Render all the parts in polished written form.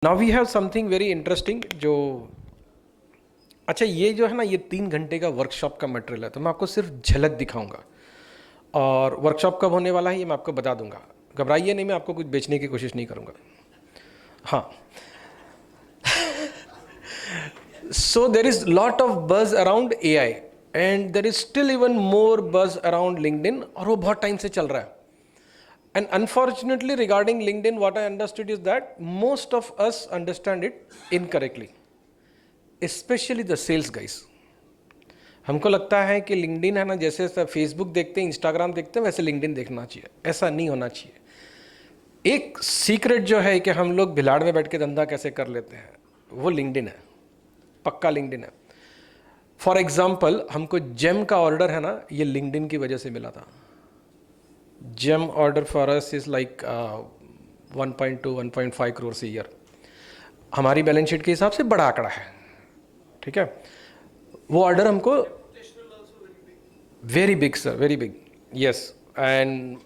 Now we have something very interesting जो अच्छा ये जो है ना ये 3 घंटे का वर्कशॉप का मटेरियल है तो मैं आपको सिर्फ झलक दिखाऊंगा और वर्कशॉप कब होने वाला है ये मैं आपको बता दूंगा। घबराइए नहीं, मैं आपको कुछ बेचने की कोशिश नहीं करूंगा। हाँ, so there is lot of buzz around AI and there is still even more buzz around LinkedIn और वो बहुत टाइम से चल रहा है। And unfortunately, regarding LinkedIn, what I understood is that most of us understand it incorrectly, especially the sales guys. हमको लगता है कि LinkedIn है ना, जैसे फेसबुक देखते हैं, इंस्टाग्राम देखते हैं, वैसे LinkedIn देखना चाहिए। ऐसा नहीं होना चाहिए। एक सीक्रेट जो है कि हम लोग भिलाड़ में बैठ के धंधा कैसे कर लेते हैं, वो LinkedIn है, पक्का LinkedIn है। फॉर एग्जाम्पल, हमको जेम का ऑर्डर है ना, ये LinkedIn की वजह से मिला था। GeM order for us is like 1.2 1.5 crore से ईयर। हमारी बैलेंस शीट के हिसाब से बड़ा आंकड़ा है, ठीक है। वो ऑर्डर हमको very big sir, very big, yes. And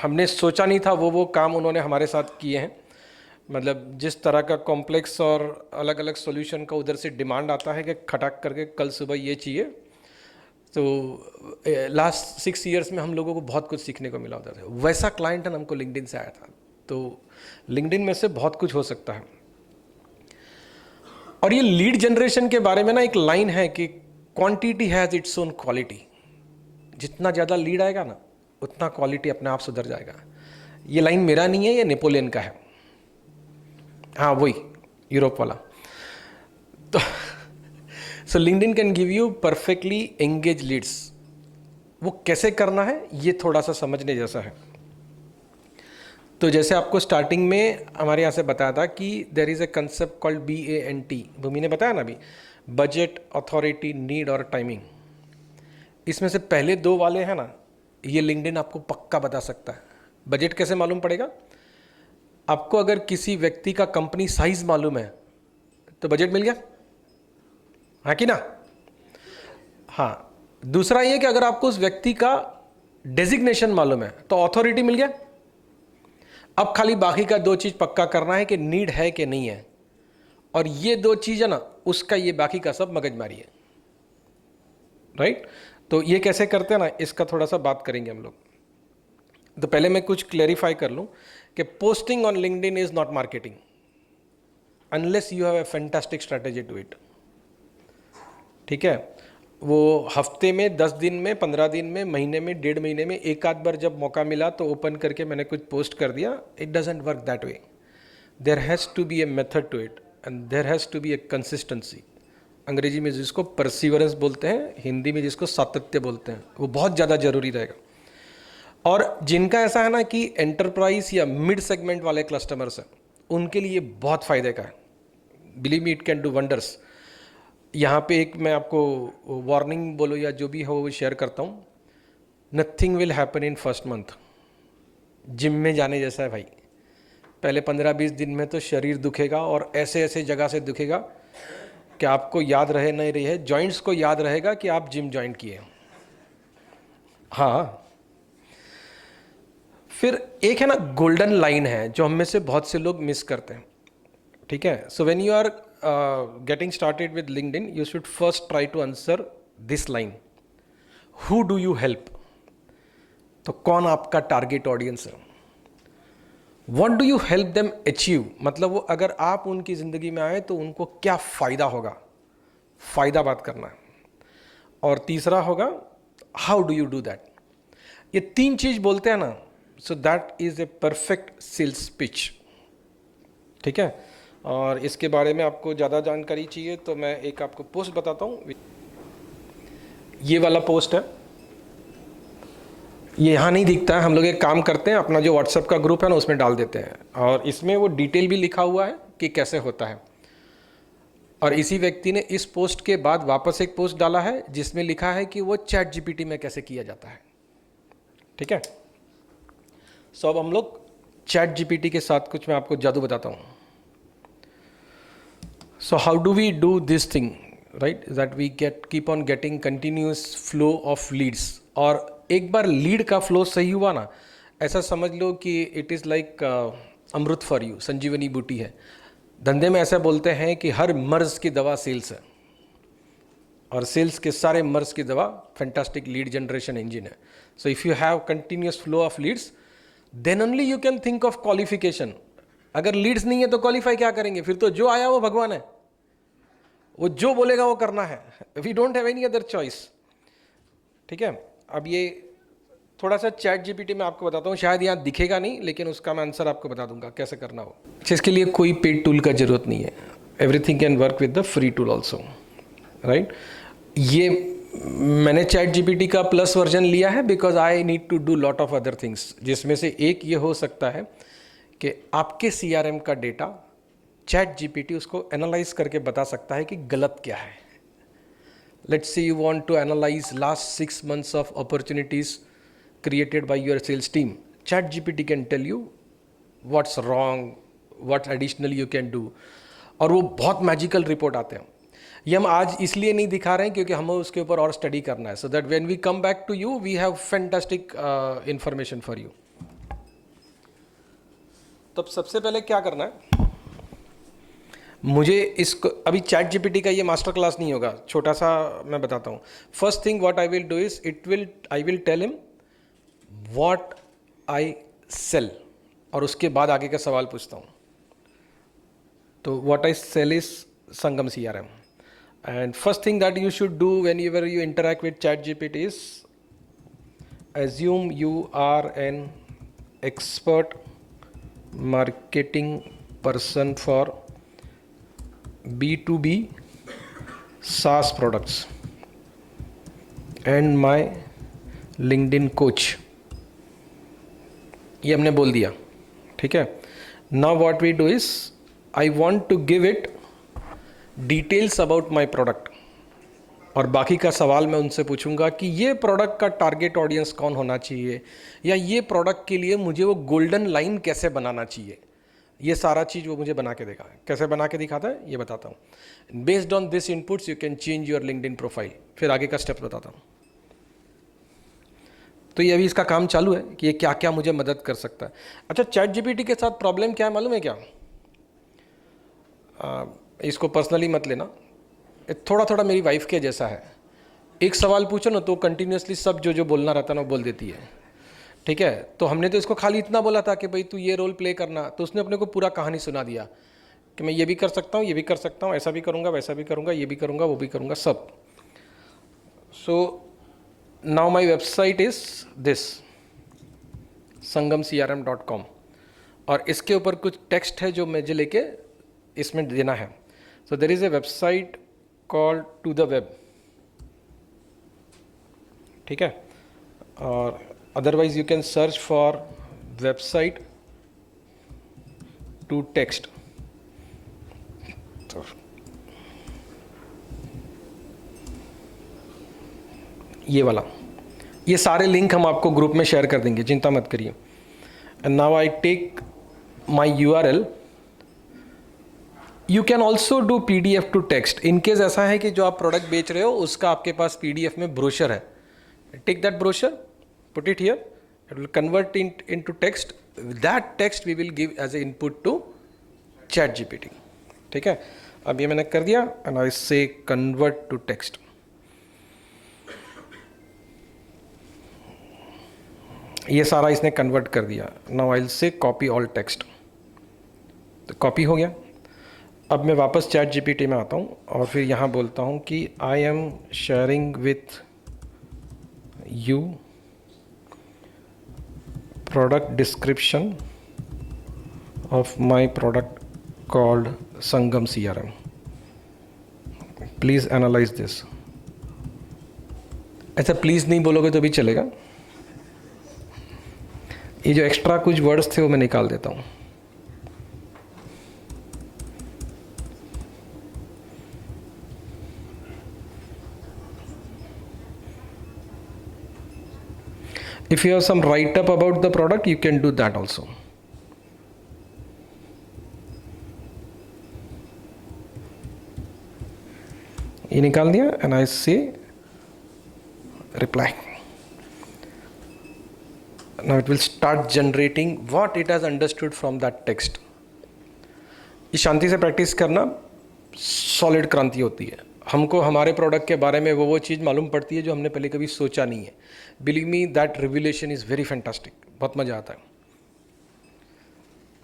हमने सोचा नहीं था वो काम उन्होंने हमारे साथ किए हैं। मतलब जिस तरह का कॉम्प्लेक्स और अलग अलग सॉल्यूशन का उधर से डिमांड आता है कि खटाक करके कल सुबह ये चाहिए, तो लास्ट 6 ईयर्स में हम लोगों को बहुत कुछ सीखने को मिला उधर से। वैसा क्लाइंट हमको लिंक्डइन से आया था। तो लिंक्डइन में से बहुत कुछ हो सकता है। और ये लीड जनरेशन के बारे में ना एक लाइन है कि quantity has its own quality. जितना ज़्यादा लीड आएगा ना, उतना क्वालिटी अपने आप सुधर जाएगा। ये लाइन मेरा नहीं है, ये नेपोलियन का है। हाँ, वही यूरोप वाला। तो so LinkedIn can give you perfectly engage leads. वो कैसे करना है ये थोड़ा सा समझने जैसा है। तो जैसे आपको स्टार्टिंग में हमारे यहाँ से बताया था कि there is a concept called BANT। भूमि ने बताया ना अभी, बजट, अथॉरिटी, नीड और टाइमिंग। इसमें से पहले 2 वाले हैं ना, ये लिंक्डइन आपको पक्का बता सकता है। बजट कैसे मालूम पड़ेगा आपको? अगर किसी व्यक्ति का कंपनी साइज मालूम है तो बजट मिल गया, हाँ कि ना? हाँ। दूसरा ये कि अगर आपको उस व्यक्ति का डेजिग्नेशन मालूम है तो अथॉरिटी मिल गया। अब खाली बाकी का 2 चीज पक्का करना है कि नीड है कि नहीं है, और ये 2 चीज है ना, उसका ये बाकी का सब मगजमारी है, राइट। तो ये कैसे करते हैं ना, इसका थोड़ा सा बात करेंगे हम लोग। तो पहले मैं कुछ क्लेरिफाई कर लूं कि posting on LinkedIn is not marketing unless you have a fantastic strategy to it, ठीक है। वो हफ्ते में, 10 दिन में, 15 दिन में, महीने में, 1.5 महीने में एक आध बार जब मौका मिला तो ओपन करके मैंने कुछ पोस्ट कर दिया। It doesn't work that way. There has to be a method to it and there has to be a consistency. Angrezi में जिसको परसिवरेंस बोलते हैं, हिंदी में जिसको सातत्य बोलते हैं, वो बहुत ज़्यादा ज़रूरी रहेगा। और जिनका ऐसा है ना कि एंटरप्राइज या मिड सेगमेंट वाले कस्टमर्स हैं, उनके लिए बहुत फ़ायदे का है। Believe me, it can do wonders. यहाँ पे एक मैं आपको वार्निंग बोलो या जो भी हो वो शेयर करता हूँ। Nothing will happen in first month. Gym में जाने जैसा है भाई। पहले 15-20 दिन में तो शरीर दुखेगा और ऐसे ऐसे जगह से दुखेगा कि आपको याद रहे नहीं रहे, जॉइंट्स को याद रहेगा कि आप जिम ज्वाइन किए। हाँ, फिर एक है ना गोल्डन लाइन है जो हम में से बहुत से लोग मिस करते हैं, ठीक है। So when you are getting started with LinkedIn, you should first try to answer this line: who do you help? तो कौन आपका टारगेट ऑडियंस है? what do you help them achieve? मतलब वो अगर आप उनकी ज़िंदगी में आए तो उनको क्या फ़ायदा होगा, फ़ायदा बात करना है। और तीसरा होगा how do you do that? ये 3 चीज़ बोलते हैं ना, so that is a perfect sales pitch, ठीक है। और इसके बारे में आपको ज़्यादा जानकारी चाहिए तो मैं एक आपको पोस्ट बताता हूँ। ये वाला पोस्ट है, ये यहाँ नहीं दिखता है। हम लोग एक काम करते हैं, अपना जो व्हाट्सएप का ग्रुप है ना उसमें डाल देते हैं, और इसमें वो डिटेल भी लिखा हुआ है कि कैसे होता है। और इसी व्यक्ति ने इस पोस्ट के बाद वापस एक पोस्ट डाला है जिसमें लिखा है कि वो चैट जीपीटी में कैसे किया जाता है, ठीक है। सो अब हम लोग चैट जीपीटी के साथ कुछ मैं आपको जादू बताता हूँ। So how do we do this thing, right? That we keep on getting continuous flow of leads. और एक बार लीड का फ्लो सही हुआ ना, ऐसा समझ लो कि इट इज़ लाइक अमृत फॉर यू, संजीवनी बूटी है। धंधे में ऐसा बोलते हैं कि हर मर्ज की दवा सेल्स है, और सेल्स के सारे मर्ज की दवा फैंटास्टिक लीड जनरेशन इंजन है. So if you have continuous flow of leads, then only you can think of qualification. अगर लीड्स नहीं है तो क्वालिफाई क्या करेंगे? फिर तो जो आया वो भगवान है, वो जो बोलेगा वो करना है. We don't have any other choice. ठीक है. अब ये थोड़ा सा चैट जीपीटी में आपको बताता हूँ, शायद यहाँ दिखेगा नहीं, लेकिन उसका मैं आंसर आपको बता दूंगा कैसे करना हो. इसके लिए कोई पेड टूल का जरूरत नहीं है. Everything can work with the free tool also, right. ये मैंने चैट जीपीटी का प्लस वर्जन लिया है because I need to do lot of other things, जिसमें से एक ये हो सकता है कि आपके CRM का डेटा चैट जीपीटी उसको एनालाइज करके बता सकता है कि गलत क्या है. Let's say you want to analyze last 6 months of opportunities created by your sales team. ChatGPT can tell you what's wrong, what additional you can do. और वो बहुत मैजिकल रिपोर्ट आते हैं. ये हम आज इसलिए नहीं दिखा रहे हैं क्योंकि हमें उसके ऊपर और स्टडी करना है, so that when we come back to you we have fantastic information for you. तो सबसे पहले क्या करना है, मुझे इसको अभी चैट जीपीटी का ये मास्टर क्लास नहीं होगा, छोटा सा मैं बताता हूँ. First thing what I will do is I will tell him what I sell, और उसके बाद आगे का सवाल पूछता हूँ. तो what I sell is Sangam CRM. And first thing that you should do whenever you interact with ChatGPT is assume you are an expert marketing person for B2B SaaS products and my LinkedIn coach. ये हमने बोल दिया. ठीक है. Now what we do is I want to give it details about my product, और बाकी का सवाल मैं उनसे पूछूंगा कि ये प्रोडक्ट का टारगेट ऑडियंस कौन होना चाहिए, या ये प्रोडक्ट के लिए मुझे वो गोल्डन लाइन कैसे बनाना चाहिए. ये सारा चीज़ वो मुझे बना के देगा. कैसे बना के दिखाता है ये बताता हूँ. Based on this inputs you can change your LinkedIn profile. फिर आगे का स्टेप्स बताता हूँ. तो ये अभी इसका काम चालू है कि ये क्या क्या मुझे मदद कर सकता है. अच्छा, चैट जीपीटी के साथ प्रॉब्लम क्या है मालूम है क्या? इसको पर्सनली मत लेना, थोड़ा थोड़ा मेरी वाइफ के जैसा है. एक सवाल पूछो ना तो कंटिन्यूसली सब जो बोलना रहता है ना वो बोल देती है. ठीक है. तो हमने तो इसको खाली इतना बोला था कि भाई तू ये रोल प्ले करना, तो उसने अपने को पूरा कहानी सुना दिया कि मैं ये भी कर सकता हूँ, ये भी कर सकता हूँ, ऐसा भी करूँगा, वैसा भी करूँगा, ये भी करूँगा, वो भी करूँगा, सब. So now my website is this sangamcrm.com, और इसके ऊपर कुछ टेक्स्ट है जो मुझे लेके इसमें देना है. So there is a website called to the web. ठीक है. और otherwise you can search for website to text. ये वाला, ये सारे लिंक हम आपको ग्रुप में शेयर कर देंगे, चिंता मत करिए. And now I take my URL. You can also do PDF to text. In case ऐसा है कि जो आप प्रोडक्ट बेच रहे हो उसका आपके पास PDF में ब्रोशर है. Take that brochure, put it here, it will convert into text. That text we will give as a input to ChatGPT. ठीक है. अब ये मैंने कर दिया एंड आई से कन्वर्ट टू टेक्स्ट. ये सारा इसने कन्वर्ट कर दिया. Now I will say copy all text. तो कॉपी हो गया. अब मैं वापस चैट जीपीटी में आता हूँ और फिर यहाँ बोलता हूँ कि आई am sharing with you product description of my product called Sangam CRM. Please analyse this. ऐसा प्लीज़ नहीं बोलोगे तो भी चलेगा. ये जो एक्स्ट्रा कुछ वर्ड्स थे वो मैं निकाल देता हूँ. If you have some write up about the product, you can do that also. ये निकाल दिया and I say reply. Now it will start generating what it has understood from that text. ये शांति से प्रैक्टिस करना solid क्रांति होती है। हमको हमारे प्रोडक्ट के बारे में वो चीज़ मालूम पड़ती है जो हमने पहले कभी सोचा नहीं है। Believe me that revelation is very fantastic, बहुत मज़ा आता है।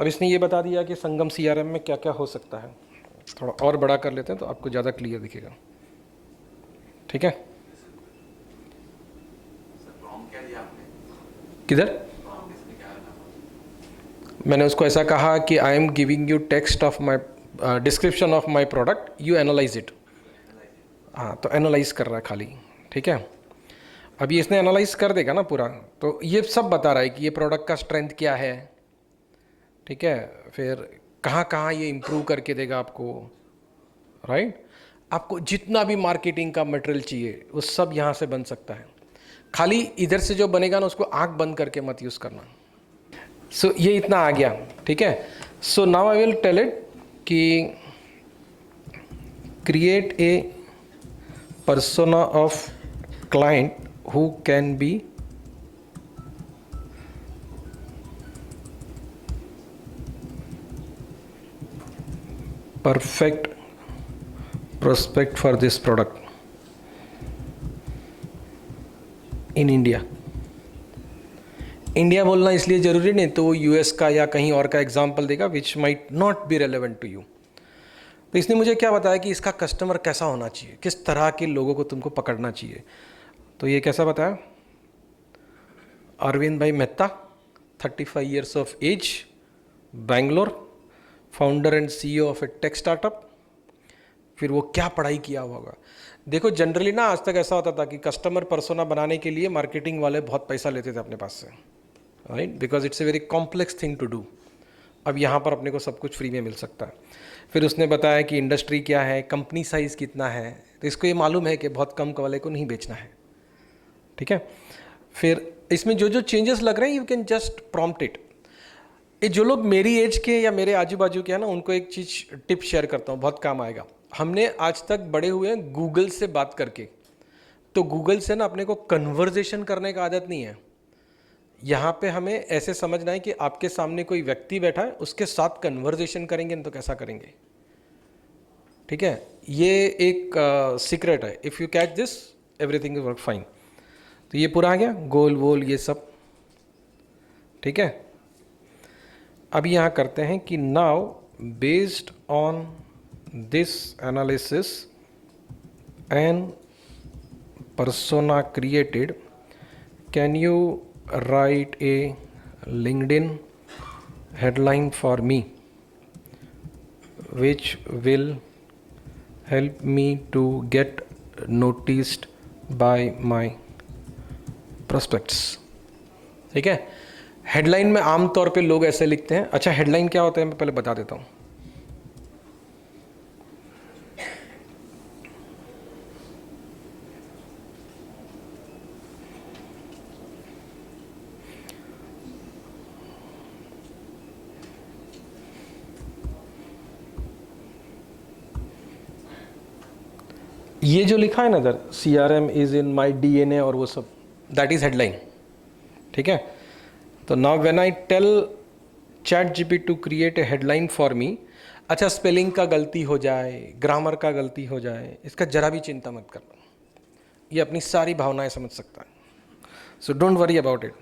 अब इसने ये बता दिया कि संगम CRM में क्या क्या हो सकता है। थोड़ा और बड़ा कर लेते हैं तो आपको ज़्यादा क्लियर दिखेगा, ठीक है। किधर मैंने उसको ऐसा कहा कि I am giving you text of my description of my product, you analyse it. हाँ, तो एनालाइज कर रहा है खाली, ठीक है। अभी इसने एनालाइज कर देगा ना पूरा, तो ये सब बता रहा है कि ये प्रोडक्ट का स्ट्रेंथ क्या है, ठीक है, फिर कहाँ कहाँ ये इम्प्रूव करके देगा आपको, राइट। आपको जितना भी मार्केटिंग का मटेरियल चाहिए वो सब यहाँ से बन सकता है। खाली इधर से जो बनेगा ना उसको आँख बंद करके मत यूज़ करना। सो ये इतना आ गया, ठीक है। So now I will tell it कि create a persona of client who can be perfect prospect for this product in India। India बोलना इसलिए ज़रूरी नहीं तो US का या कहीं और का एग्जाम्पल देगा which might not be relevant to you. तो इसने मुझे क्या बताया कि इसका कस्टमर कैसा होना चाहिए, किस तरह के लोगों को तुमको पकड़ना चाहिए। तो ये कैसा बताया, अरविंद भाई Mehta, 35 years of age, Bangalore, founder and CEO of A tech startup. फिर वो क्या पढ़ाई किया हुआ होगा। देखो जनरली ना आज तक ऐसा होता था कि कस्टमर पर्सोना बनाने के लिए मार्केटिंग वाले बहुत पैसा लेते थे अपने पास से, right, because it's a very complex thing to do. अब यहाँ पर अपने को सब कुछ फ्री में मिल सकता है। फिर उसने बताया कि इंडस्ट्री क्या है, कंपनी साइज़ कितना है, तो इसको ये मालूम है कि बहुत कम वाले को नहीं बेचना है, ठीक है। फिर इसमें जो जो चेंजेस लग रहे हैं you can just prompt it. ये जो लोग मेरी एज के या मेरे आजू बाजू के हैं ना, उनको एक चीज़ टिप शेयर करता हूँ, बहुत काम आएगा। हमने आज तक बड़े हुए हैं गूगल से बात करके, तो गूगल से ना अपने को कन्वर्जेशन करने का आदत नहीं है। यहाँ पे हमें ऐसे समझना है कि आपके सामने कोई व्यक्ति बैठा है, उसके साथ कन्वर्जेशन करेंगे तो कैसा करेंगे, ठीक है। ये एक सीक्रेट है। If you catch this everything will work fine. तो ये पूरा आ गया, गोल वोल ये सब, ठीक है। अब यहाँ करते हैं कि now based on this analysis and persona created, can you write a LinkedIn headline for me which will help me to get noticed by my prospects। ठीक है, हेडलाइन में आमतौर पे लोग ऐसे लिखते हैं। अच्छा, हेडलाइन क्या होता है मैं पहले बता देता हूँ। ये जो लिखा है ना इधर, CRM is in my DNA और वो सब, दैट इज हेडलाइन, ठीक है। तो now when I tell ChatGPT to create a headline for me, अच्छा स्पेलिंग का गलती हो जाए, ग्रामर का गलती हो जाए, इसका जरा भी चिंता मत करना, ये अपनी सारी भावनाएं समझ सकता है। So don't worry about it.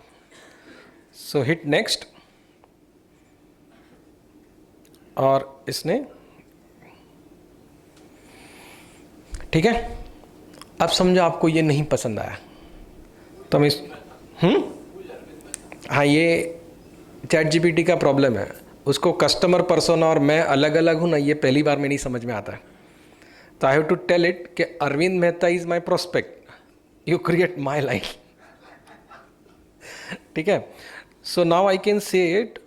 So hit next, और इसने, ठीक है। अब समझो आपको ये नहीं पसंद आया तो हम इस हाँ, ये ChatGPT का प्रॉब्लम है। उसको कस्टमर पर्सोना और मैं अलग अलग हूँ ना, ये पहली बार में नहीं समझ में आता है। तो I have to tell it कि Arvind Mehta is my prospect, you create my line, ठीक है। So now I can say it,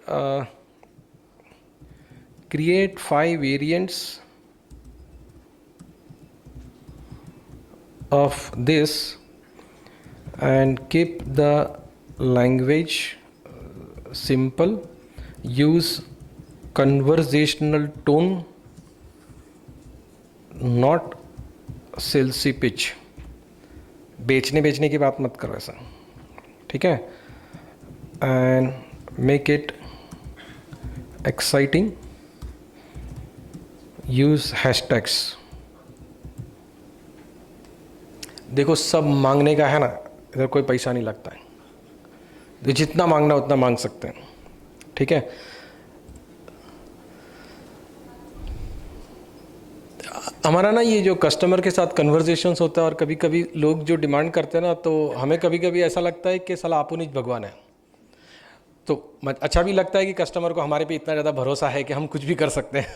create 5 variants of this and keep the language simple, use conversational tone, not salesy pitch। बेचने की बात मत करो ऐसा, ठीक है। and make it exciting use hashtags. देखो सब मांगने का है ना, इधर कोई पैसा नहीं लगता है, तो जितना मांगना उतना मांग सकते हैं, ठीक है। हमारा ना ये जो कस्टमर के साथ कन्वर्जेशंस होता है, और कभी कभी लोग जो डिमांड करते हैं ना, तो हमें कभी कभी ऐसा लगता है कि साला आप निज भगवान है। तो अच्छा भी लगता है कि कस्टमर को हमारे पे इतना ज़्यादा भरोसा है कि हम कुछ भी कर सकते हैं,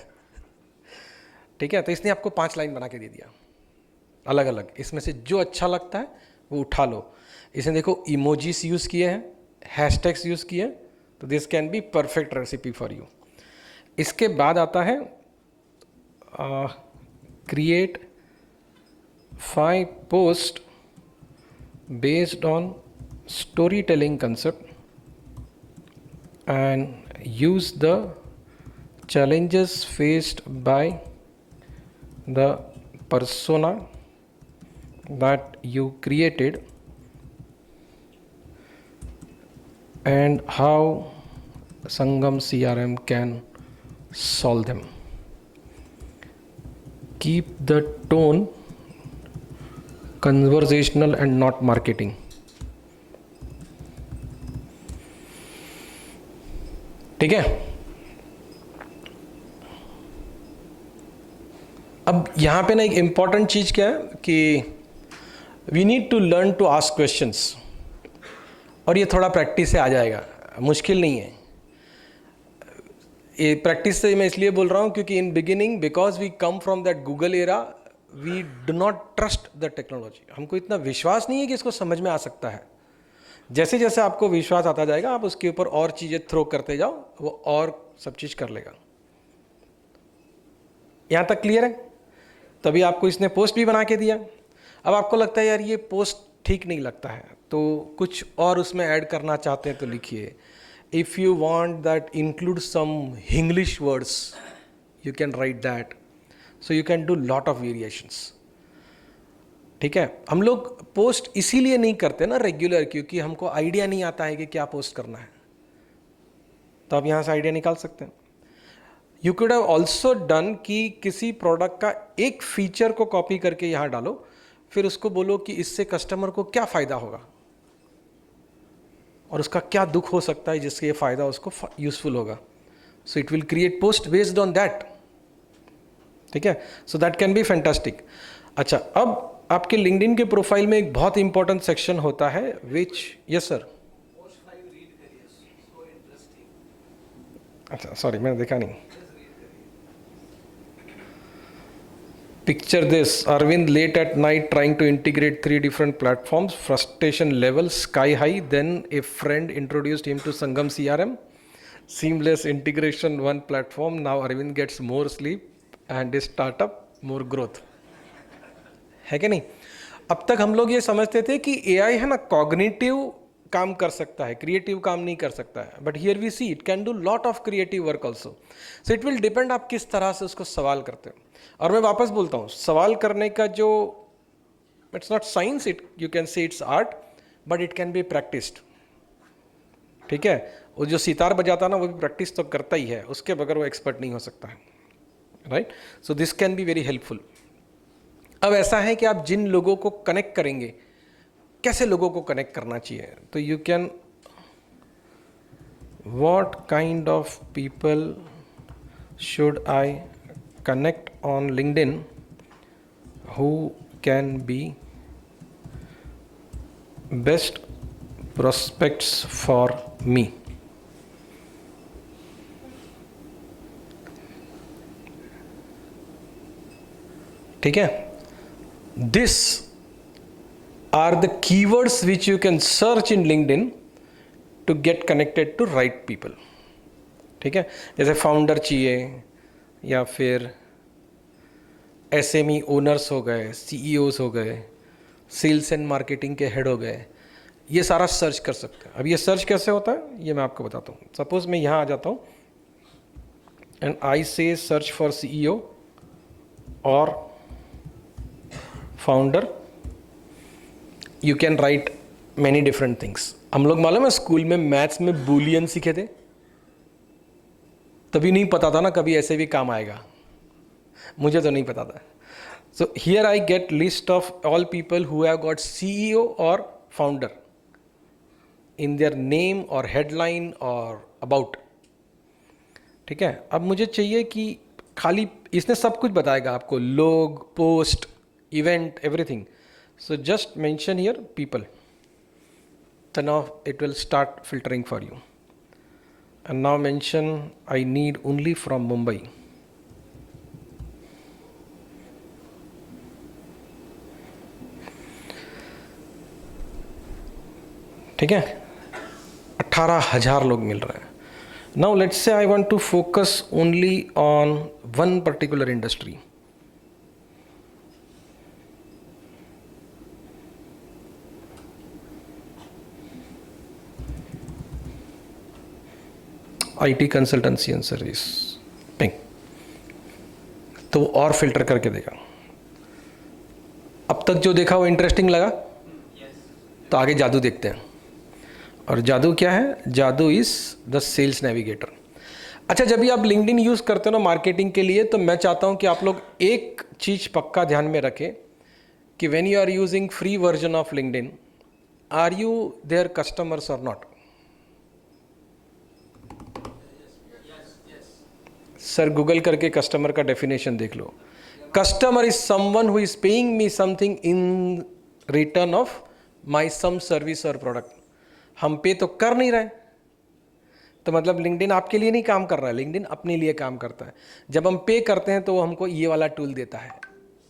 ठीक है। तो इसने आपको 5 लाइन बना के दे दिया अलग अलग, इसमें से जो अच्छा लगता है वो उठा लो। इसने देखो इमोजीज यूज़ किए हैं, हैशटैग्स यूज़ किए हैं, तो this can be perfect recipe for you. इसके बाद आता है create 5 posts based on storytelling concept and use the challenges faced by the persona that you created and how Sangam CRM can solve them. Keep the tone conversational and not marketing. ठीक है। अब यहां पे ना एक important चीज क्या है कि we need to learn to ask questions, और ये थोड़ा प्रैक्टिस से आ जाएगा, मुश्किल नहीं है। ये प्रैक्टिस से मैं इसलिए बोल रहा हूँ क्योंकि in beginning, because we come from that Google era, we do not trust the technology. हमको इतना विश्वास नहीं है कि इसको समझ में आ सकता है। जैसे जैसे आपको विश्वास आता जाएगा, आप उसके ऊपर और चीज़ें थ्रो करते जाओ, वो और सब चीज़ कर लेगा। यहाँ तक क्लियर है? तभी आपको इसने पोस्ट भी बना के दिया। अब आपको लगता है यार ये पोस्ट ठीक नहीं लगता है, तो कुछ और उसमें ऐड करना चाहते हैं तो लिखिए। If you want that include some English words, you can write that. So you can do lot of variations. ठीक है। हम लोग पोस्ट इसीलिए नहीं करते ना रेगुलर, क्योंकि हमको आइडिया नहीं आता है कि क्या पोस्ट करना है। तो आप यहाँ से आइडिया निकाल सकते हैं। You could have also done कि किसी प्रोडक्ट का एक फीचर को कॉपी करके यहाँ डालो, फिर उसको बोलो कि इससे कस्टमर को क्या फ़ायदा होगा और उसका क्या दुख हो सकता है जिससे ये फ़ायदा उसको यूजफुल होगा। सो it will create post based on that, ठीक है। So that can be fantastic. अच्छा, अब आपके लिंक्डइन के प्रोफाइल में एक बहुत इंपॉर्टेंट सेक्शन होता है विच, यस सर। अच्छा सॉरी, मैंने देखा नहीं। Picture this, Arvind late at night trying to integrate 3 different platforms, frustration level sky high, then a friend introduced him to Sangam CRM, seamless integration, one platform, now Arvind gets more sleep and his startup more growth। है कि नहीं? अब तक हम लोग ये समझते थे कि AI है ना कॉग्निटिव काम कर सकता है, क्रिएटिव काम नहीं कर सकता है, but here we see it can do lot of creative work also. So it will depend आप किस तरह से उसको सवाल करते हो। और मैं वापस बोलता हूँ, सवाल करने का जो, it's not science, it you can say it's art, but it can be practised, ठीक है। वो जो सितार बजाता ना, वो भी प्रैक्टिस तो करता ही है, उसके बगैर वो एक्सपर्ट नहीं हो सकता है, right. So this can be very helpful. अब ऐसा है कि आप जिन लोगों को कनेक्ट करेंगे, कैसे लोगों को कनेक्ट करना चाहिए, तो you can, what kind of people should I connect on LinkedIn who can be best prospects for me। ठीक है। This are the keywords which you can search in LinkedIn to get connected to right people। ठीक है। जैसे founder चाहिए, या फिर SME owners हो गए, CEOs हो गए, सेल्स एंड मार्केटिंग के हेड हो गए, ये सारा सर्च कर सकते हैं। अब ये सर्च कैसे होता है ये मैं आपको बताता हूँ। सपोज मैं यहाँ आ जाता हूँ एंड आई से सर्च फॉर CEO और founder, you can write many different things. हम लोग मालूम है स्कूल में मैथ्स में बूलियन सीखे थे, तभी नहीं पता था ना कभी ऐसे भी काम आएगा। मुझे तो नहीं पता था. So here I get list of all people who have got CEO or founder in their name or headline or about. ठीक है. अब मुझे चाहिए कि खाली इसने सब कुछ बताएगा आपको, लोग, post, event, everything. So just mention here people. So now it will start filtering for you. And now mention I need only from Mumbai. ठीक है. 18,000 लोग मिल रहे हैं. Now let's say I want to focus only on one particular industry. IT consultancy and service, ping. तो वो और filter करके देगा. अब तक जो देखा वो इंटरेस्टिंग लगा, तो आगे जादू देखते हैं. और जादू क्या है? जादू इज द सेल्स नेविगेटर. अच्छा, जब भी आप लिंक्डइन यूज़ करते हो ना मार्केटिंग के लिए, तो मैं चाहता हूं कि आप लोग एक चीज़ पक्का ध्यान में रखें कि when you are using free version of LinkedIn, are you their customers और नॉट? सर गूगल करके कस्टमर का डेफिनेशन देख लो. Customer is someone who is paying me something in return of my some service और product. हम पे तो कर नहीं रहे, तो मतलब लिंक्डइन आपके लिए नहीं काम कर रहा है, लिंक्डइन अपने लिए काम करता है. जब हम पे करते हैं तो वो हमको ये वाला टूल देता है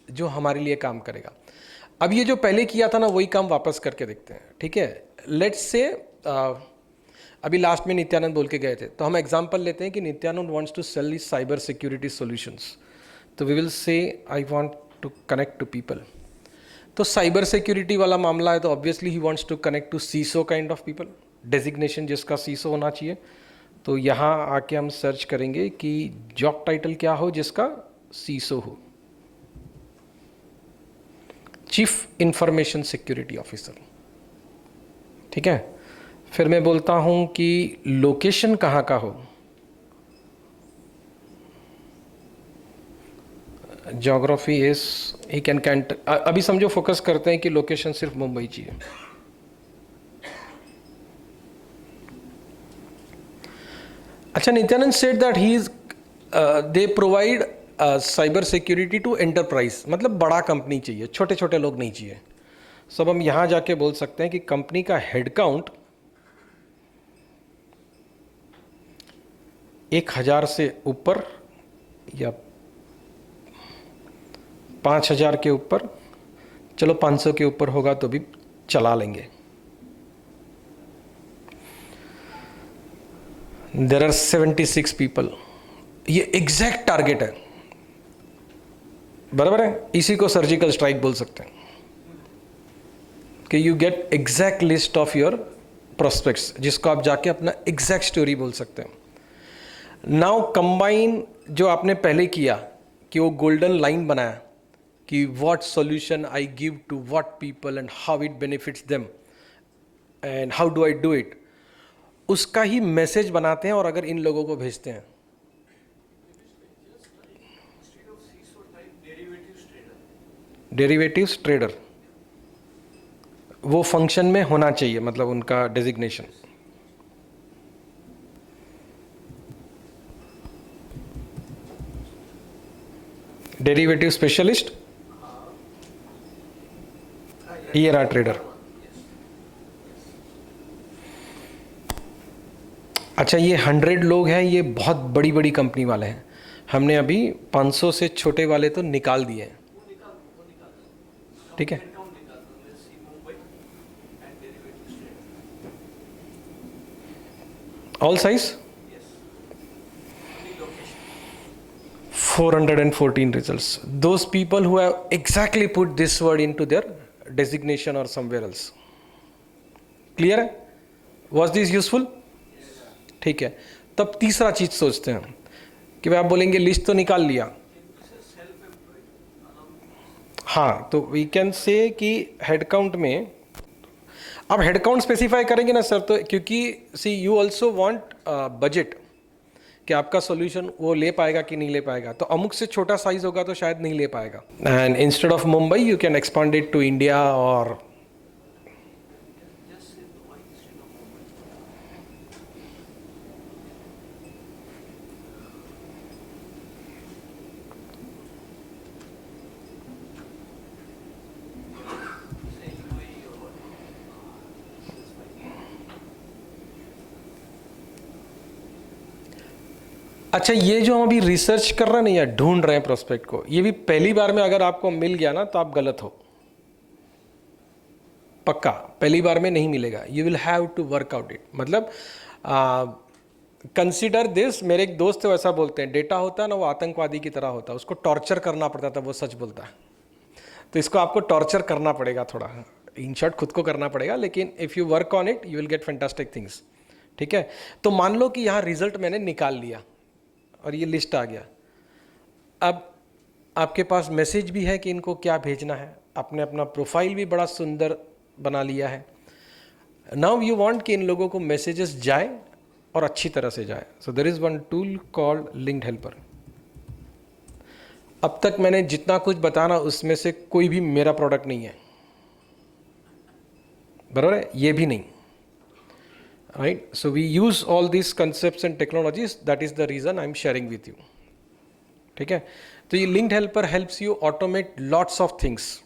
जो हमारे लिए काम करेगा. अब ये जो पहले किया था ना, वही काम वापस करके देखते हैं. ठीक है. लेट्स से अभी लास्ट में नित्यानंद बोल के गए थे, तो हम एग्जांपल लेते हैं कि Nityanand wants to sell the cyber security solutions. तो we will say I want to connect to people. तो साइबर सिक्योरिटी वाला मामला है, तो obviously he wants to connect to CISO kind of people, designation जिसका सीसो होना चाहिए. तो यहाँ आके हम सर्च करेंगे कि जॉब टाइटल क्या हो जिसका सीसो हो, चीफ इंफॉर्मेशन सिक्योरिटी ऑफिसर. ठीक है. फिर मैं बोलता हूँ कि लोकेशन कहाँ का हो, ज्योग्राफी इज ही कैन. अभी समझो फोकस करते हैं कि लोकेशन सिर्फ मुंबई चाहिए. अच्छा, Nityanand said that he is they provide cyber security to enterprise, मतलब बड़ा कंपनी चाहिए, छोटे छोटे लोग नहीं चाहिए. सब हम यहां जाके बोल सकते हैं कि कंपनी का हेड काउंट 1,000 से ऊपर या 5,000 के ऊपर, चलो 500 के ऊपर होगा तो भी चला लेंगे. There are 76 people. ये एग्जैक्ट टारगेट है, बराबर है. इसी को सर्जिकल स्ट्राइक बोल सकते हैं कि you get exact list of your prospects, जिसको आप जाके अपना एग्जैक्ट स्टोरी बोल सकते हैं. नाउ कंबाइन जो आपने पहले किया कि वो गोल्डन लाइन बनाया कि what solution I give to what people and how it benefits them and how do I do it, उसका ही मैसेज बनाते हैं और अगर इन लोगों को भेजते हैं. डेरिवेटिव्स ट्रेडर, वो फंक्शन में होना चाहिए, मतलब उनका designation. Derivative specialist, ERR trader. अच्छा, ये 100 लोग हैं, ये बहुत बड़ी बड़ी कंपनी वाले हैं. हमने अभी 500 से छोटे वाले तो निकाल दिए हैं. ठीक है. All size 414 results. Those people who have exactly put this word into their designation or somewhere else. Clear है? Was this useful? ठीक है. तब तीसरा चीज सोचते हैं कि भाई आप बोलेंगे लिस्ट तो निकाल लिया. हाँ, तो वी कैन से कि हेड काउंट में अब हेड काउंट स्पेसिफाई करेंगे ना सर, तो क्योंकि सी यू ऑल्सो वांट बजट कि आपका सॉल्यूशन वो ले पाएगा कि नहीं ले पाएगा। तो अमुक से छोटा साइज होगा तो शायद नहीं ले पाएगा। And instead of Mumbai you can expand it to India और अच्छा, ये जो हम अभी रिसर्च कर रहे हैं ना या ढूंढ रहे हैं प्रोस्पेक्ट को, ये भी पहली बार में अगर आपको मिल गया ना तो आप गलत हो, पक्का पहली बार में नहीं मिलेगा। You will have to work out it. मतलब कंसिडर दिस, मेरे एक दोस्त है वैसा बोलते हैं, डेटा होता है ना वो आतंकवादी की तरह होता है, उसको टॉर्चर करना पड़ता था, वो सच बोलता है। तो इसको आपको टॉर्चर करना पड़ेगा थोड़ा, इन शॉर्ट खुद को करना पड़ेगा, लेकिन if you work on it you will get fantastic things. ठीक है, तो मान लो कि यहाँ रिजल्ट मैंने निकाल लिया और ये लिस्ट आ गया। अब आपके पास मैसेज भी है कि इनको क्या भेजना है, आपने अपना प्रोफाइल भी बड़ा सुंदर बना लिया है। नाउ यू वांट कि इन लोगों को मैसेजेस जाए और अच्छी तरह से जाए। So there is one tool called linked helper. अब तक मैंने जितना कुछ बताना उसमें से कोई भी मेरा प्रोडक्ट नहीं है, बराबर है, ये भी नहीं, right. So we use all this concepts and technologies, that is the reason I am sharing with you. ठीक है, तो ये linked helper helps you automate lots of things.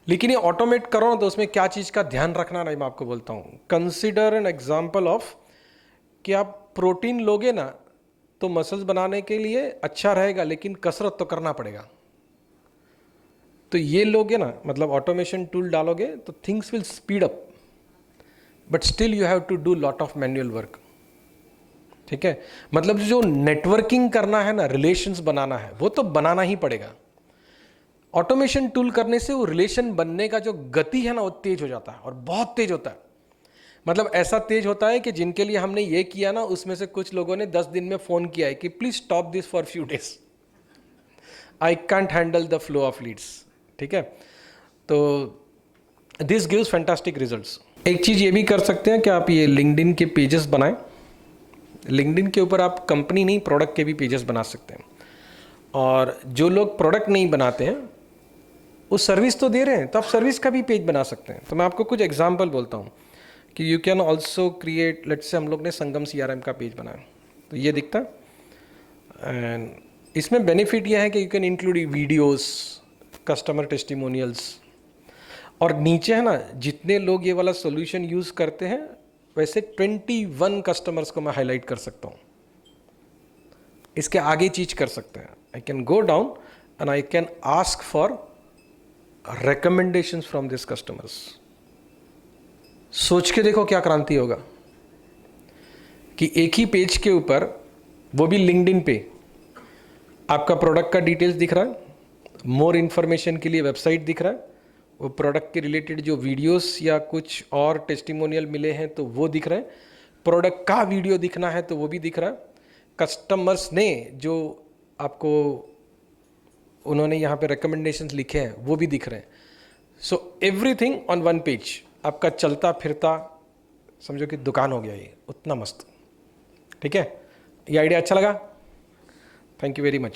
लेकिन ये ऑटोमेट करो ना तो उसमें क्या चीज़ का ध्यान रखना नहीं, मैं आपको बोलता हूँ। कंसिडर एन एग्जाम्पल ऑफ कि आप प्रोटीन लोगे ना तो मसल्स बनाने के लिए अच्छा रहेगा, लेकिन कसरत तो करना पड़ेगा। तो ये लोगे ना, मतलब ऑटोमेशन टूल डालोगे तो things will speed up, but still you have to do lot of manual work. ठीक है, मतलब जो नेटवर्किंग करना है ना, रिलेशंस बनाना है, वो तो बनाना ही पड़ेगा। ऑटोमेशन टूल करने से वो रिलेशन बनने का जो गति है ना वो तेज हो जाता है, और बहुत तेज होता है। मतलब ऐसा तेज होता है कि जिनके लिए हमने ये किया ना, उसमें से कुछ लोगों ने 10 दिन में फ़ोन किया है कि please stop this for few days, I can't handle the flow of leads. ठीक है, तो दिस गिव्स फैंटास्टिक रिजल्ट्स। एक चीज़ ये भी कर सकते हैं कि आप ये लिंक्डइन के पेजेस बनाएं। लिंक्डइन के ऊपर आप कंपनी नहीं, प्रोडक्ट के भी पेजेस बना सकते हैं। और जो लोग प्रोडक्ट नहीं बनाते हैं वो सर्विस तो दे रहे हैं, तो आप सर्विस का भी पेज बना सकते हैं। तो मैं आपको कुछ एग्जांपल बोलता हूँ कि you can also create, let's say हम लोग ने संगम CRM का पेज बनाया, तो ये दिखता है। एंड इसमें बेनिफिट ये है कि you can include videos, customer testimonials, और नीचे है ना जितने लोग ये वाला सोल्यूशन यूज़ करते हैं वैसे 21 कस्टमर्स को मैं हाईलाइट कर सकता हूँ। इसके आगे चीज कर सकते हैं, I can go down and I can ask for recommendations from these customers। सोच के देखो क्या क्रांति होगा कि एक ही पेज के ऊपर, वो भी लिंक्डइन पे, आपका प्रोडक्ट का डिटेल्स दिख रहा है, मोर इन्फॉर्मेशन के लिए वेबसाइट दिख रहा है, वो प्रोडक्ट के रिलेटेड जो वीडियोस या कुछ और टेस्टिमोनियल मिले हैं तो वो दिख रहे हैं, प्रोडक्ट का वीडियो दिखना है तो वो भी दिख रहा है, कस्टमर्स ने जो आपको उन्होंने यहाँ पे रिकमेंडेशंस लिखे हैं वो भी दिख रहे हैं। So everything on one page, आपका चलता फिरता समझो कि दुकान हो गया ये, उतना मस्त। ठीक है, ये आइडिया अच्छा लगा? Thank you very much.